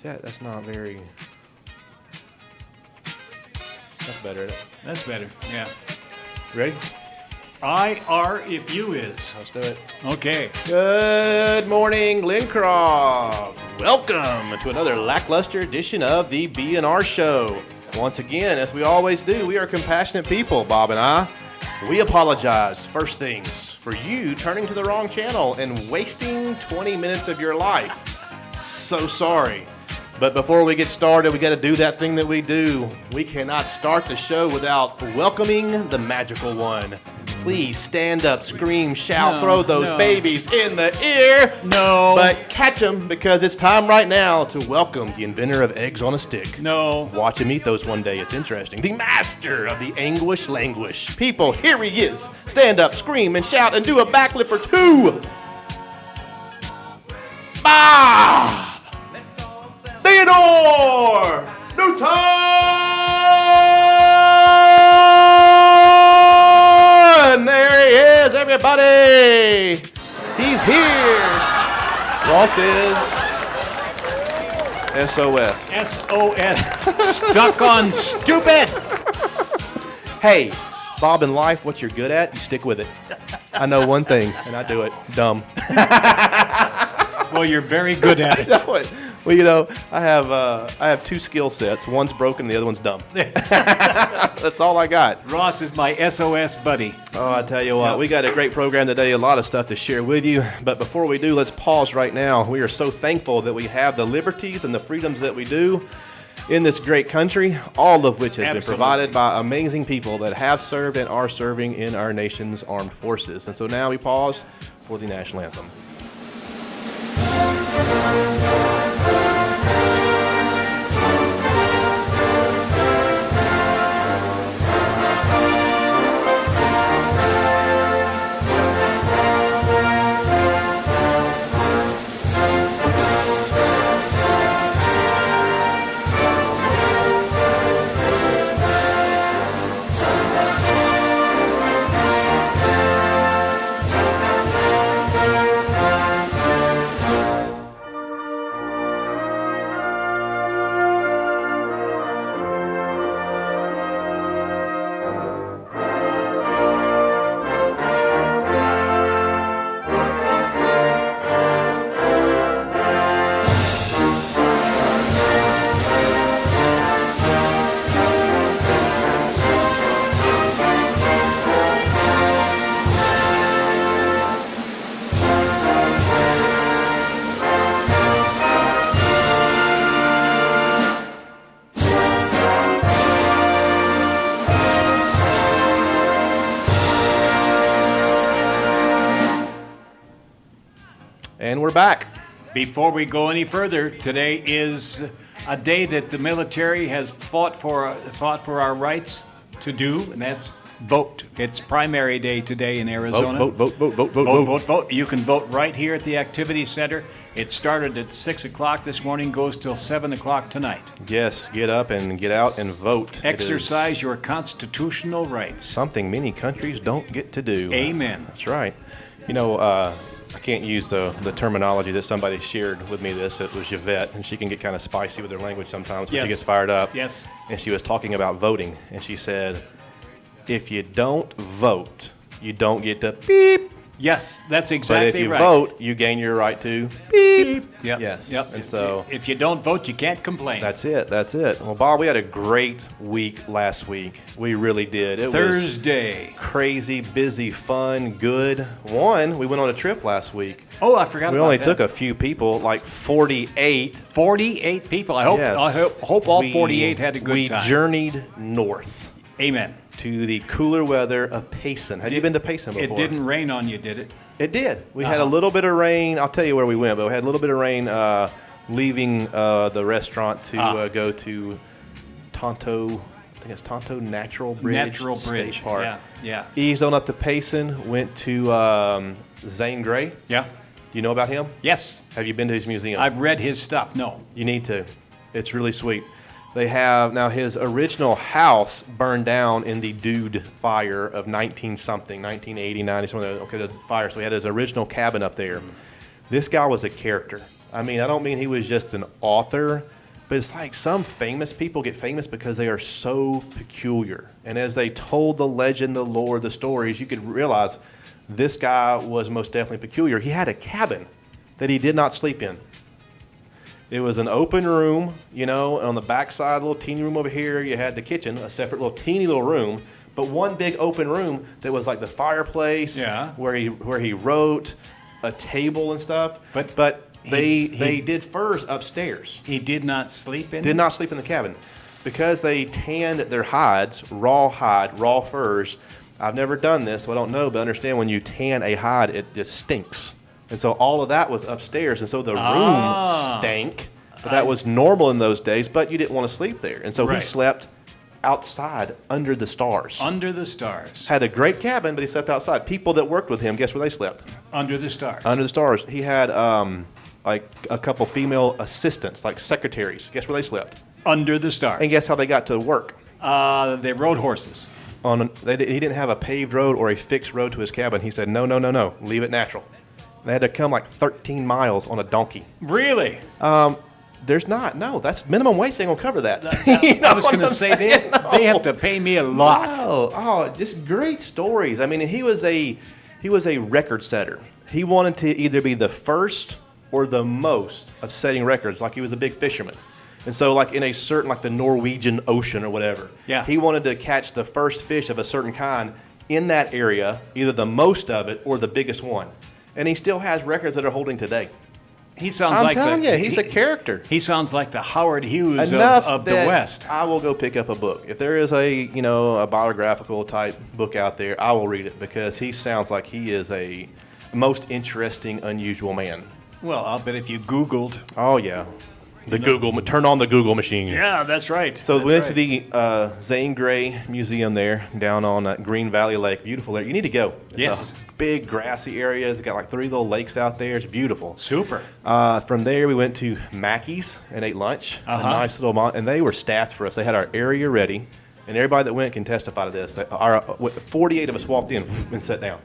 That's not very... That's better, isn't it? That's better, yeah. Ready? I are if you is. Let's do it. Okay. Good morning, Glencroft. Welcome to another lackluster edition of the B&R Show. Once again, as we always do, we are compassionate people, Bob and I. We apologize, first things, for you turning to the wrong channel and wasting 20 minutes of your life. So sorry. But before we get started, we got to do that thing that we do. We cannot start the show without welcoming the magical one. Please stand up, scream, shout, throw those babies in the air. No. But catch them, because it's time right now to welcome the inventor of eggs on a stick. No. Watch him eat those one day. It's interesting. The master of the anguish languish. People, here he is. Stand up, scream, and shout, and do a backflip or two. Bob! Theodore! Newton! There he is, everybody! He's here! Ross is SOS. SOS. Stuck on stupid. Hey, Bob, in life, what you're good at, you stick with it. I know one thing, and I do it. Dumb. Well, you're very good at it. Well, you know, I have two skill sets. One's broken, and the other one's dumb. That's all I got. Ross is my SOS buddy. Oh, I tell you what, we got a great program today, a lot of stuff to share with you. But before we do, let's pause right now. We are so thankful that we have the liberties and the freedoms that we do in this great country, all of which has been provided by amazing people that have served and are serving in our nation's armed forces. And so now we pause for the national anthem. And we're back. Before we go any further, today is a day that the military has fought for our rights to do, and that's vote. It's primary day today in Arizona. Vote. You can vote right here at the Activity Center. It started at 6 o'clock this morning, goes till 7 o'clock tonight. Yes, get up and get out and vote. Exercise your constitutional rights. Something many countries don't get to do. Amen. That's right. You know, I can't use the terminology that somebody shared with me this. It was Yvette, and she can get kind of spicy with her language sometimes when she gets fired up. Yes. And she was talking about voting, and she said, if you don't vote, you don't get to beep. Yes, that's exactly right. But if you vote, you gain your right to beep. Yep. Yes. Yep. And so if you don't vote, you can't complain. That's it. Well, Bob, we had a great week last week. We really did. It Thursday. was crazy, busy, fun, good. We went on a trip last week. Oh, I forgot about that. We only took a few people, like 48. 48 people. I hope all 48 had a good time. We journeyed north. Amen. To the cooler weather of Payson. Have you been to Payson before? It didn't rain on you, did it? It did. We had a little bit of rain. I'll tell you where we went, but we had a little bit of rain leaving the restaurant to go to Tonto. I think it's Tonto Natural Bridge State Park. Yeah. Eased on up to Payson. Went to Zane Grey. Yeah. Do you know about him? Yes. Have you been to his museum? I've read his stuff. No. You need to. It's really sweet. They have now his original house burned down in the Dude fire of 1980, 90, something. Okay, the fire. So he had his original cabin up there. This guy was a character. I mean, I don't mean he was just an author, but it's like some famous people get famous because they are so peculiar. And as they told the legend, the lore, the stories, you could realize this guy was most definitely peculiar. He had a cabin that he did not sleep in. It was an open room, you know, on the backside, a little teeny room over here. You had the kitchen, a separate little teeny little room, but one big open room that was like the fireplace, where he wrote, a table and stuff. But they did furs upstairs. He did not sleep in? Did not sleep in the cabin. Because they tanned their hides, raw hide, raw furs. I've never done this, so I don't know, but understand when you tan a hide, it just stinks. And so all of that was upstairs, and so the room stank. But that was normal in those days, but you didn't want to sleep there. And so he slept outside under the stars. Under the stars. Had a great cabin, but he slept outside. People that worked with him, guess where they slept? Under the stars. Under the stars. He had like a couple female assistants, like secretaries. Guess where they slept? Under the stars. And guess how they got to work? They rode horses. He didn't have a paved road or a fixed road to his cabin. He said, no, leave it natural. They had to come like 13 miles on a donkey. Really? There's not. No, that's minimum wage. Ain't gonna cover that. I was going to say they have to pay me a lot. Just great stories. I mean, he was a record setter. He wanted to either be the first or the most of setting records. Like he was a big fisherman. And so, like in a certain, like the Norwegian Ocean or whatever, he wanted to catch the first fish of a certain kind in that area, either the most of it or the biggest one. And he still has records that are holding today. He sounds I'm telling you, he's a character. He sounds like the Howard Hughes of the West. I will go pick up a book. If there is a biographical type book out there, I will read it because he sounds like he is a most interesting, unusual man. Well, I'll bet if you Googled. Oh, yeah. Turn on the Google machine. Yeah, that's right. So we went to the Zane Grey Museum there down on Green Valley Lake. Beautiful there. You need to go. It's a big grassy area. It's got like 3 little lakes out there. It's beautiful. Super. From there, we went to Mackey's and ate lunch. A nice little and they were staffed for us. They had our area ready, and everybody that went can testify to this. 48 of us walked in and sat down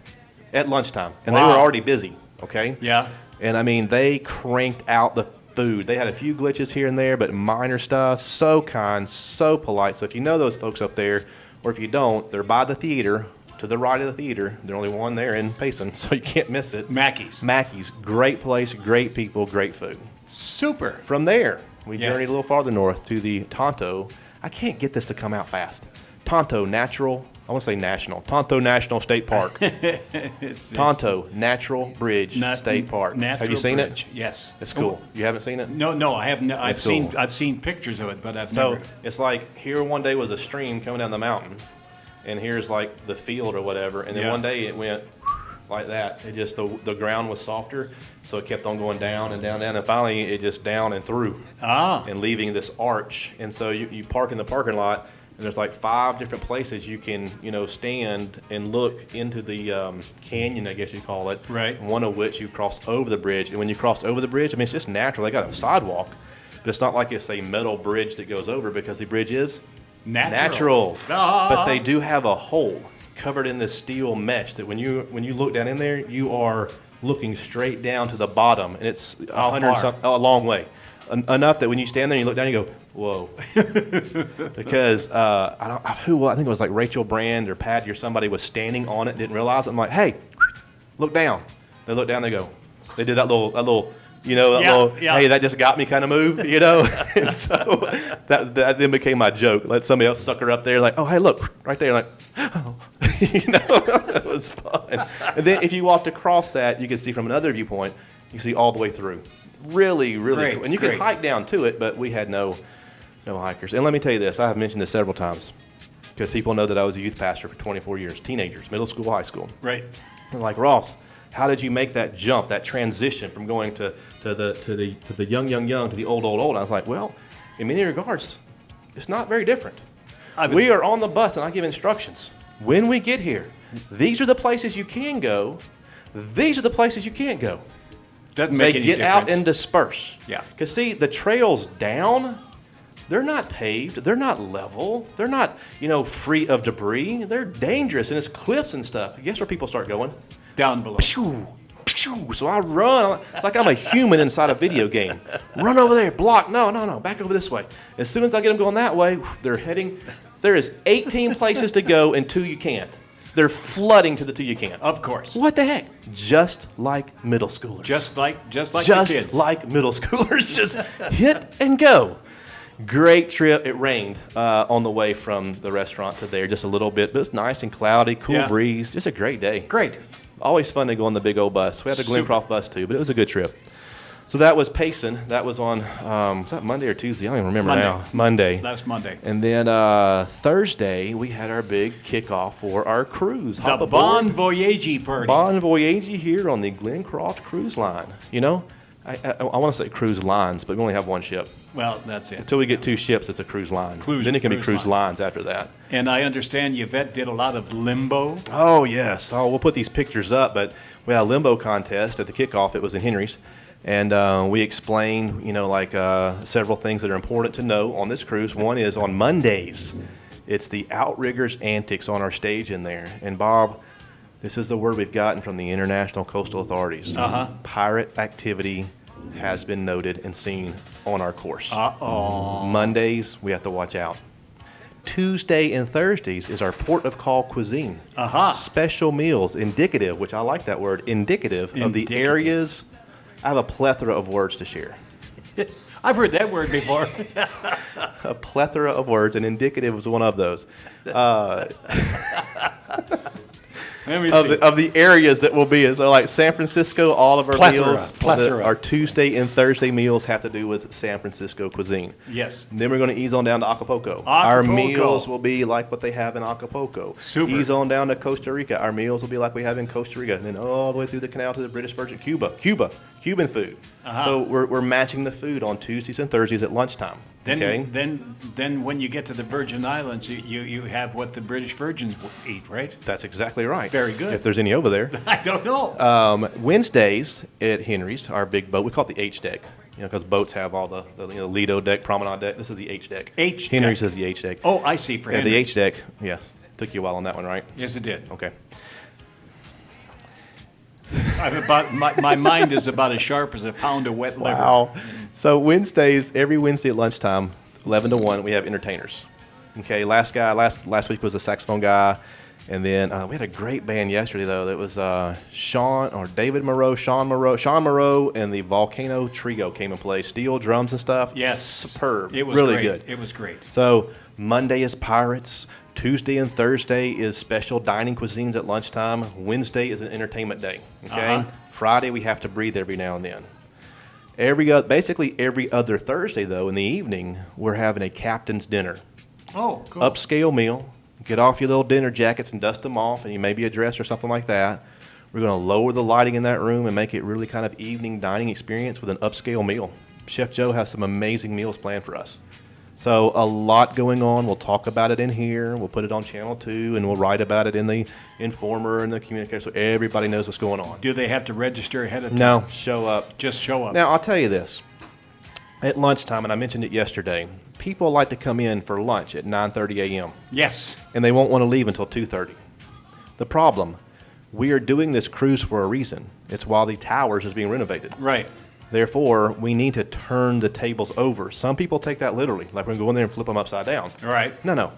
at lunchtime, and they were already busy. Okay. Yeah. And I mean, they cranked out the food. They had a few glitches here and there, but minor stuff. So kind, so polite. So if you know those folks up there, or if you don't, they're by the theater, to the right of the theater. There's only one there in Payson, so you can't miss it. Mackey's. Great place, great people, great food. Super. From there, we journeyed a little farther north to the Tonto. I can't get this to come out fast. Tonto National State Park. Tonto Natural Bridge State Park. Have you seen it? Yes. It's cool. You haven't seen it? No, I haven't. I've seen pictures of it, but I've never. So it's like here one day was a stream coming down the mountain, and here's like the field or whatever, and then one day it went like that. It just the ground was softer, so it kept on going down and down, and finally it just down and through, and leaving this arch. And so you park in the parking lot. And there's like 5 different places you can, stand and look into the canyon, I guess you call it. Right. One of which you cross over the bridge. And when you cross over the bridge, I mean, it's just natural. They got a sidewalk, but it's not like it's a metal bridge that goes over because the bridge is natural. But they do have a hole covered in this steel mesh that when you look down in there, you are looking straight down to the bottom, and it's a long way. Enough that when you stand there and you look down, you go, whoa. Because I think it was like Rachel Brand or Patty or somebody was standing on it, didn't realize it. I'm like, hey, look down. They look down, they go. They did that little hey, that just got me kind of move, And so that then became my joke. Let somebody else sucker up there, like, oh, hey, look, right there. Like, oh. It was fun. And then if you walked across that, you could see from another viewpoint, you see all the way through. Really, really cool. And you could hike down to it, but we had no hikers. And let me tell you this, I have mentioned this several times because people know that I was a youth pastor for 24 years, teenagers, middle school, high school. Right. And like, Ross, how did you make that jump, that transition from going to the young to the old? And I was like, well, in many regards, it's not very different. We are on the bus and I give instructions. When we get here, these are the places you can go. These are the places you can't go. Doesn't make any difference. They get out and disperse. Yeah. Because see, the trails down, they're not paved. They're not level. They're not, free of debris. They're dangerous, and it's cliffs and stuff. Guess where people start going? Down below. So I run. It's like I'm a human inside a video game. Run over there, block. No, back over this way. As soon as I get them going that way, they're heading. There is 18 places to go and 2 you can't. They're flooding to the 2 you can't. Of course. What the heck? Just like middle schoolers. Just like the kids. Just like middle schoolers. Just hit and go. Great trip. It rained on the way from the restaurant to there just a little bit, but it's nice and cloudy, cool breeze. Just a great day. Great. Always fun to go on the big old bus. We had the Glencroft bus too, but it was a good trip. So that was Payson. That was on, was that Monday or Tuesday? I don't even remember now. Monday. Last Monday. And then Thursday, we had our big kickoff for our cruise. The Bon Voyage party. Bon Voyage here on the Glencroft cruise line. You know, I want to say cruise lines, but we only have one ship. Well, that's it. Until we get 2 ships, it's a cruise line. Then it can be cruise lines after that. And I understand Yvette did a lot of limbo. Oh, yes. Oh, we'll put these pictures up, but we had a limbo contest at the kickoff. It was in Henry's. And we explained, several things that are important to know on this cruise. One is on Mondays, it's the outriggers antics on our stage in there. And Bob, this is the word we've gotten from the International Coastal Authorities. Pirate activity has been noted and seen on our course. Mondays, we have to watch out. Tuesday and Thursdays is our port of call cuisine. Special meals, indicative, which I like that word, indicative of the areas. I have a plethora of words to share. I've heard that word before. A plethora of words, and indicative was one of those. Let me see. Of the areas that will be. So like San Francisco, all of our meals, our Tuesday and Thursday meals have to do with San Francisco cuisine. Yes. And then we're going to ease on down to Acapulco. Our meals will be like what they have in Acapulco. Super. Ease on down to Costa Rica. Our meals will be like we have in Costa Rica. And then all the way through the canal to the British Virgin Cuban food. So we're matching the food on Tuesdays and Thursdays at lunchtime. Then when you get to the Virgin Islands, you have what the British Virgins eat, right? That's exactly right. Very good. If there's any over there. I don't know. Wednesdays at Henry's, our big boat, we call it the H deck. Because boats have all the Lido deck, Promenade deck. This is the H deck. Henry's is the H deck. Oh, I see. For Henry's. The H deck. Yeah, took you a while on that one, right? Yes, it did. Okay. My mind is about as sharp as a pound of wet liver. Wow. So every Wednesday at lunchtime, 11 to 1, we have entertainers. Okay, last week was a saxophone guy. And then we had a great band yesterday, though. That was Sean Moreau, and the Volcano Trio came and played. Steel drums and stuff. Yes. Superb. It was really great. good. It was great. So Monday is Pirates. Tuesday and Thursday is special dining cuisines at lunchtime. Wednesday is an entertainment day. Okay. Friday we have to breathe every now and then. Basically every other Thursday, though, in the evening, we're having a captain's dinner. Oh, cool. Upscale meal. Get off your little dinner jackets and dust them off, and you maybe a dress or something like that. We're going to lower the lighting in that room and make it really kind of evening dining experience with an upscale meal. Chef Joe has some amazing meals planned for us. So a lot going on. We'll talk about it in here. We'll put it on Channel 2, and we'll write about it in the Informer and the Communicator so everybody knows what's going on. Do they have to register ahead of time? No, show up. Just show up. Now, I'll tell you this. At lunchtime, and I mentioned it yesterday, people like to come in for lunch at 9:30 a.m. Yes. And they won't want to leave until 2:30. The problem, we are doing this cruise for a reason. It's while the Towers is being renovated. Right. Therefore, we need to turn the tables over. Some people take that literally, like we're going to go in there and flip them upside down. Right. No.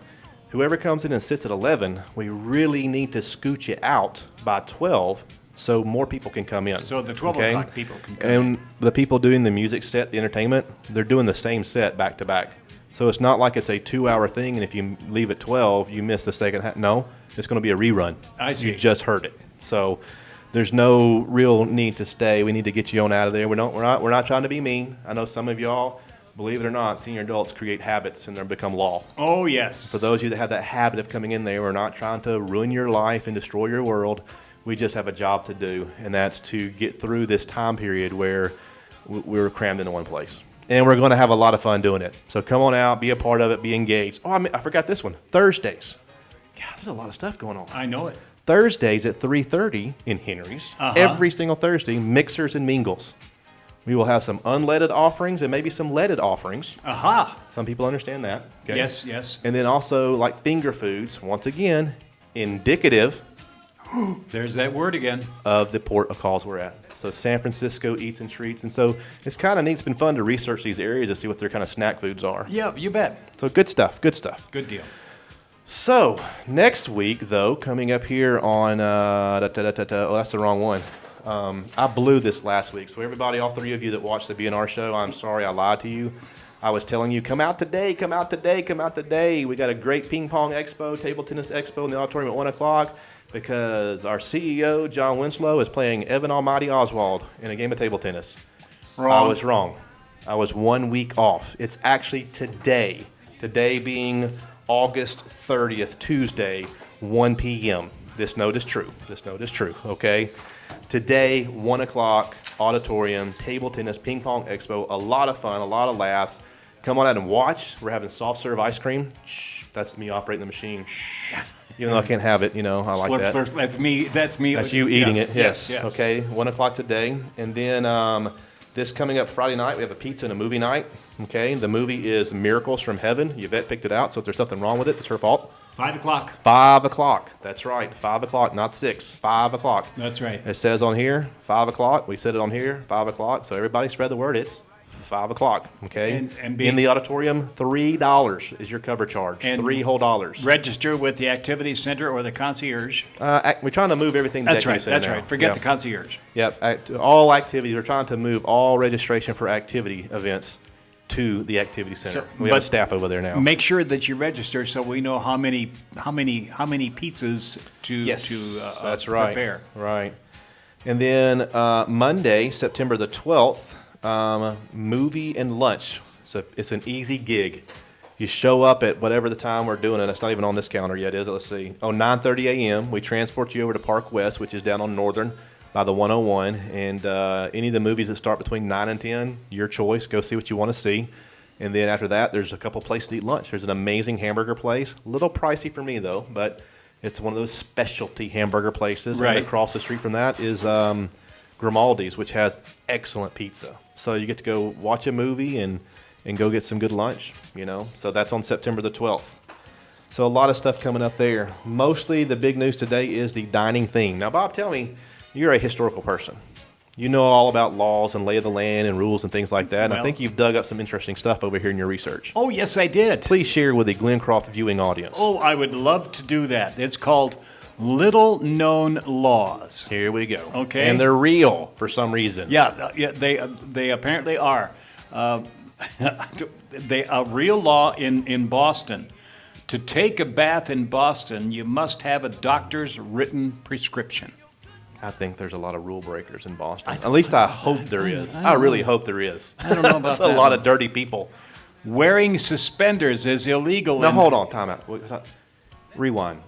Whoever comes in and sits at 11, we really need to scoot you out by 12 so more people can come in. So the 12 o'clock people can come in. And the people doing the music set, the entertainment, they're doing the same set back to back. So it's not like it's a 2-hour thing, and if you leave at 12, you miss the second half. No, it's going to be a rerun. I see. You just heard it. So there's no real need to stay. We need to get you on out of there. We're not trying to be mean. I know some of y'all, believe it or not, senior adults create habits and they become law. Oh, yes. For those of you that have that habit of coming in there, we're not trying to ruin your life and destroy your world. We just have a job to do, and that's to get through this time period where we're crammed into one place. And we're going to have a lot of fun doing it. So come on out, be a part of it, be engaged. Oh, I forgot this one. Thursdays. God, there's a lot of stuff going on. I know it. Thursdays at 3:30 in Henry's. Every single Thursday, mixers and mingles. We will have some unleaded offerings and maybe some leaded offerings. Some people understand that. Okay? Yes, yes. And then also like finger foods, once again, indicative There's that word again. Of the port of calls we're at. So San Francisco Eats and Treats. And so it's kind of neat. It's been fun to research these areas to see what their kind of snack foods are. Yeah, you bet. So good stuff. Good stuff. Good deal. So next week, though, coming up here on, oh, that's the wrong one. I blew this last week. So everybody, all three of you that watched the B&R Show, I'm sorry I lied to you. I was telling you, come out today, come out today, come out today. We got a great ping pong expo, table tennis expo in the auditorium at 1 o'clock because our CEO, John Winslow, is playing Evan Almighty Oswald in a game of table tennis. Wrong. I was wrong. I was 1 week off. It's actually today. Today being August 30th, Tuesday, 1 p.m. This note is true. This note is true, okay? Today, 1 o'clock, auditorium, table tennis, ping pong expo. A lot of fun, a lot of laughs. Come on out and watch. We're having soft serve ice cream. Shh, that's me operating the machine. Shh. Even though I can't have it, I like Slurp, that. slurp. That's me. That's me. That's you eating it, yes. Yes. Okay, 1 o'clock today. And then this coming up Friday night, we have a pizza and a movie night. Okay, the movie is Miracles from Heaven. Yvette picked it out, so if there's something wrong with it, it's her fault. 5 o'clock. 5 o'clock. That's right. 5 o'clock, not 6. 5 o'clock. That's right. It says on here, 5 o'clock. We said it on here, 5 o'clock. So everybody spread the word. It's 5 o'clock. Okay. And in the auditorium, $3 is your cover charge. And $3 whole dollars. Register with the activity center or the concierge. We're trying to move everything to That's the right. activity That's center right. now. Forget Yeah. the concierge. Yep. All activities. We're trying to move all registration for activity events to the activity center. So, we have but staff over there now. Make sure that you register so we know how many pizzas to That's right. prepare. Right. And then Monday, September the 12th, movie and lunch. So it's an easy gig. You show up at whatever the time we're doing it. It's not even on this calendar yet, is it? Let's see. 9:30 a.m. We transport you over to Park West, which is down on Northern by the 101. And any of the movies that start between 9 and 10, your choice. Go see what you want to see. And then after that, there's a couple places to eat lunch. There's an amazing hamburger place. A little pricey for me, though, but it's one of those specialty hamburger places. Right. And across the street from that is Grimaldi's, which has excellent pizza. So you get to go watch a movie and go get some good lunch, So that's on September the 12th. So a lot of stuff coming up there. Mostly the big news today is the dining theme. Now, Bob, tell me, you're a historical person. You know all about laws and lay of the land and rules and things like that. And I Well- think you've dug up some interesting stuff over here in your research. Oh, yes, I did. Please share with the Glencroft viewing audience. Oh, I would love to do that. It's called Little Known Laws. Here we go. Okay. And they're real for some reason. Yeah, they apparently are. A real law in Boston. To take a bath in Boston, you must have a doctor's written prescription. I think there's a lot of rule breakers in Boston. At least I hope there is. I really hope there is. I don't know about That's that. a lot of dirty people. Wearing suspenders is illegal. Now, hold on. Time out. Rewind.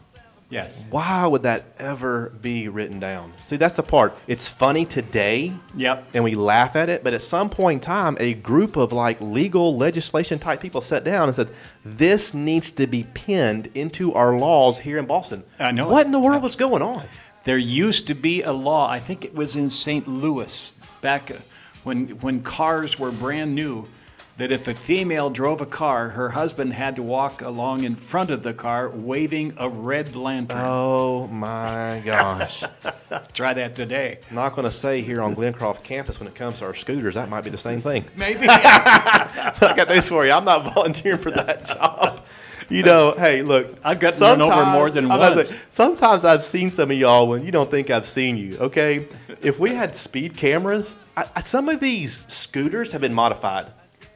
Yes. Why would that ever be written down? See, that's the part. It's funny today, Yep. and we laugh at it, but at some point in time, a group of legal legislation type people sat down and said, this needs to be pinned into our laws here in Boston. I know. What in the world was going on? There used to be a law, I think it was in St. Louis, back when cars were brand new, that if a female drove a car, her husband had to walk along in front of the car waving a red lantern. Oh, my gosh. Try that today. I'm not going to say here on Glencroft campus when it comes to our scooters, that might be the same thing. Maybe. But I got news for you. I'm not volunteering for that job. Hey, look. I've gotten run over more than once. Sometimes I've seen some of y'all when you don't think I've seen you, okay? If we had speed cameras, some of these scooters have been modified.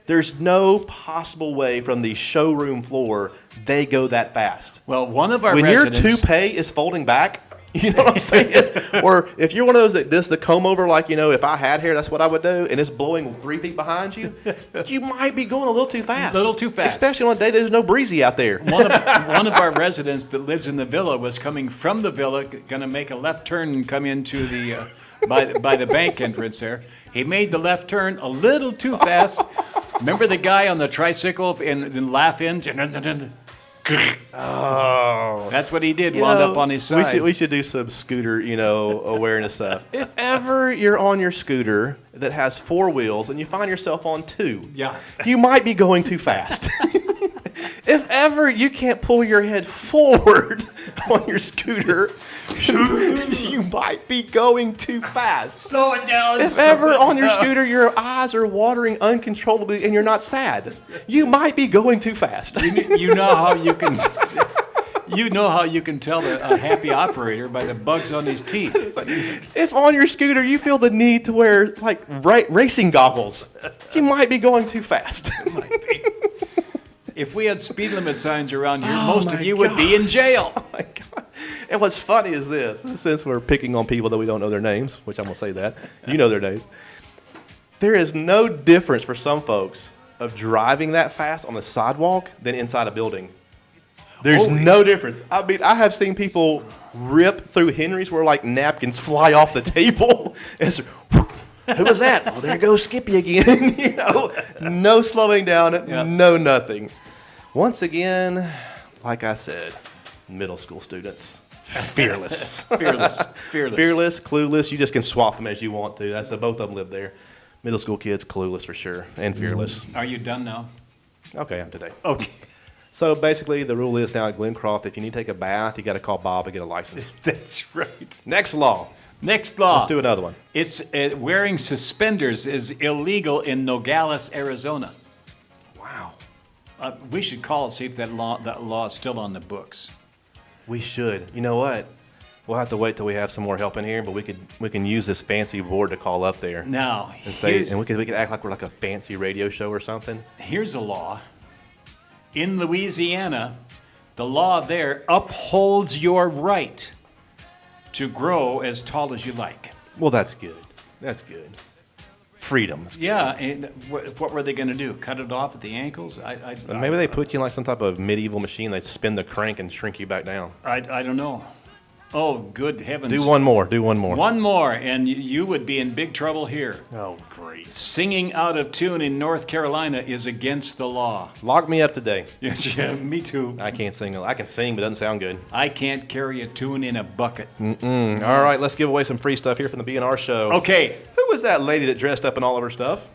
There's no possible way from the showroom floor they go that fast. Well, one of our When residents... your toupee is folding back, you know what I'm saying? Or if you're one of those that does the comb over, if I had hair, that's what I would do, and it's blowing 3 feet behind you, you might be going a little too fast. A little too fast. Especially on a day there's no breezy out there. One of our residents that lives in the villa was coming from the villa, going to make a left turn and come into the by the bank entrance there. He made the left turn a little too fast. Remember the guy on the tricycle in Laugh In? Oh. That's what he did, wound up on his side. We should do some scooter, awareness stuff. If ever you're on your scooter that has 4 wheels and you find yourself on 2, Yeah. you might be going too fast. If ever you can't pull your head forward on your scooter, you might be going too fast. Slow it down. If ever on your scooter your eyes are watering uncontrollably and you're not sad, you might be going too fast. You know how you can. You know how you can tell a happy operator by the bugs on his teeth. If on your scooter you feel the need to wear like racing goggles, you might be going too fast. Might be. If we had speed limit signs around here, most of you would be in jail. Oh my God. And what's funny is this, since we're picking on people that we don't know their names, which I'm going to say that, you know their names, there is no difference for some folks of driving that fast on the sidewalk than inside a building. There's no difference. I mean, I have seen people rip through Henry's where like napkins fly off the table. Who was that? Oh, there goes Skippy again. You know, no slowing down, no nothing. Once again, like I said, middle school students, fearless. Fearless. Fearless, clueless. You just can swap them as you want to. That's both of them live there. Middle school kids, clueless for sure, and fearless. Are you done now? Okay, I'm today. Okay. So basically, the rule is now at Glencroft, if you need to take a bath, you got to call Bob to get a license. That's right. Next law. Next law. Let's do another one. It's wearing suspenders is illegal in Nogales, Arizona. Wow. We should call and see if that law is still on the books. We should. You know what? We'll have to wait till we have some more help in here, but we can use this fancy board to call up there Now, and say, and we could act like we're like a fancy radio show or something. Here's a law. In Louisiana, the law there upholds your right to grow as tall as you like. Well, that's good. That's good. Freedoms. Yeah, and what were they going to do? Cut it off at the ankles? Maybe they put you in like some type of medieval machine. They spin the crank and shrink you back down. I don't know. Oh, good heavens. Do one more. One more, and you would be in big trouble here. Oh, great. Singing out of tune in North Carolina is against the law. Lock me up today. Yes, yeah, me too. I can't sing. I can sing, but it doesn't sound good. I can't carry a tune in a bucket. All right, let's give away some free stuff here from the B&R Show. Okay. Who was that lady that dressed up in all of her stuff?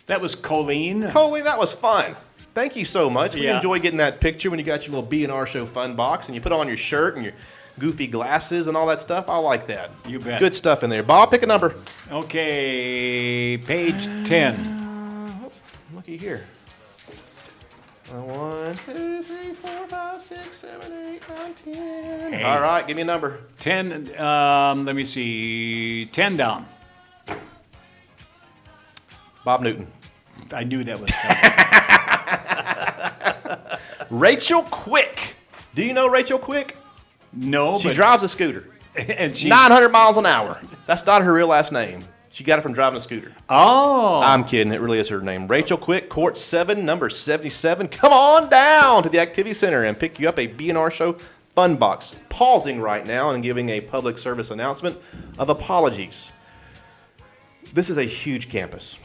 That was Colleen. Colleen, that was fun. Thank you so much. We Yeah. enjoy getting that picture when you got your little B&R Show fun box and you put on your shirt and your goofy glasses and all that stuff. I like that. You bet. Good stuff in there. Bob, pick a number. Okay, page 10. Looky here. 1, 2, 3, 4, 5, 6, 7, 8, 9, 10. Hey. All right, give me a number. 10, let me see, 10 down. Bob Newton. I knew that was tough. Rachel Quick. Do you know Rachel Quick? No, She but drives a scooter. and she's 900 miles an hour. That's not her real last name. She got it from driving a scooter. Oh, I'm kidding. It really is her name. Rachel Quick, Court 7, number 77. Come on down to the Activity Center and pick you up a B&R Show fun box. Pausing right now and giving a public service announcement of apologies. This is a huge campus.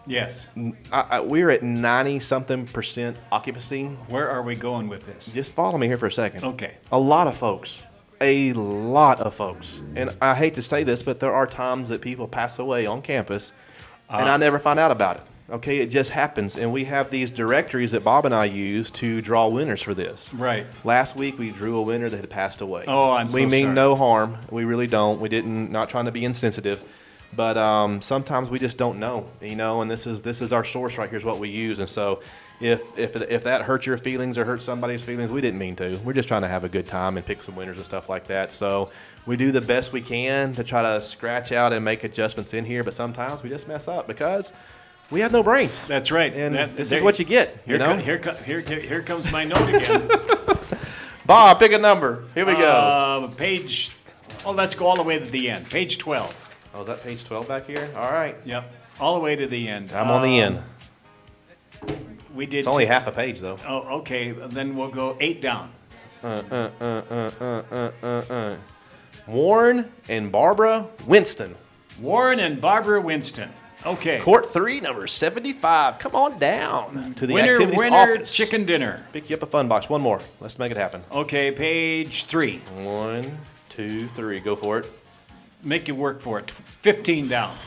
yes. We're at 90-something% occupancy. Where are we going with this? Just follow me here for a second. Okay. A lot of folks. And I hate to say this, but there are times that people pass away on campus, and I never find out about it. Okay, it just happens. And we have these directories that Bob and I use to draw winners for this. Right. Last week, we drew a winner that had passed away. Oh, I'm so We mean sorry. no harm. We really don't. We didn't, not trying to be insensitive. But sometimes we just don't know, and this is our source right here is what we use. And so if that hurt your feelings or hurt somebody's feelings, we didn't mean to. We're just trying to have a good time and pick some winners and stuff like that. So we do the best we can to try to scratch out and make adjustments in here. But sometimes we just mess up because we have no brains. That's right. And this is what you get, Here comes my note again. Bob, pick a number. Here we go. Page, let's go all the way to the end. Page 12. Oh, is that page 12 back here? All right. Yep. All the way to the end. I'm on the end. We did. It's only half a page, though. Oh, okay. Then we'll go 8 down. Warren and Barbara Winston. Warren and Barbara Winston. Okay. Court 3, number 75. Come on down to the activities winner, office. chicken dinner. Pick you up a fun box. One more. Let's make it happen. Okay, page 3. 1, 2, 3. Go for it. Make you work for it. 15 down.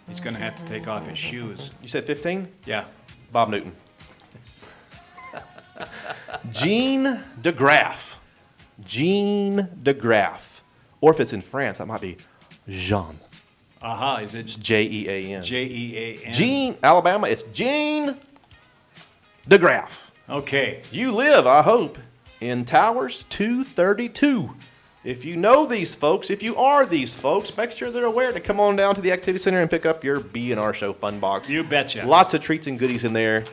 He's going to have to take off his shoes. You said 15? Yeah. Bob Newton. Jean DeGraff. Jean DeGraff. Or if it's in France, that might be Jean. Is it Jean. Jean? Jean, Alabama, it's Jean DeGraff. Okay. You live, I hope, in Towers 232. If you know these folks, if you are these folks, make sure they're aware to come on down to the Activity Center and pick up your B&R Show fun box. You betcha. Lots of treats and goodies in there.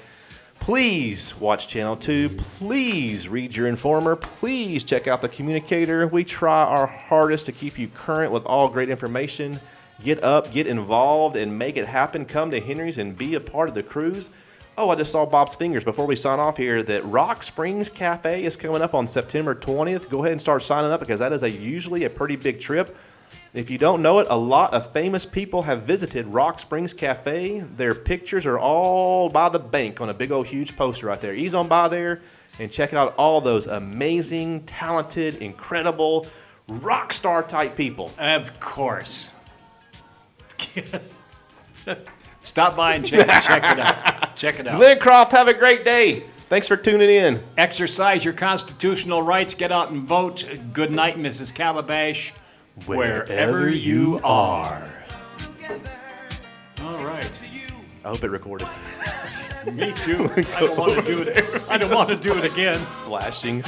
Please watch Channel 2. Please read your Informer. Please check out the Communicator. We try our hardest to keep you current with all great information. Get up, get involved, and make it happen. Come to Henry's and be a part of the cruise. Oh, I just saw Bob's fingers before we sign off here that Rock Springs Cafe is coming up on September 20th. Go ahead and start signing up because that is usually a pretty big trip. If you don't know it, a lot of famous people have visited Rock Springs Cafe. Their pictures are all by the bank on a big old huge poster right there. Ease on by there and check out all those amazing, talented, incredible, rock star type people. Of course. Stop by and check it out. Check it out. Glencroft, have a great day. Thanks for tuning in. Exercise your constitutional rights. Get out and vote. Good night, Mrs. Calabash. Wherever you are. All right. I hope it recorded. Me too. I don't want to do it. I don't want to do it again. Flashing.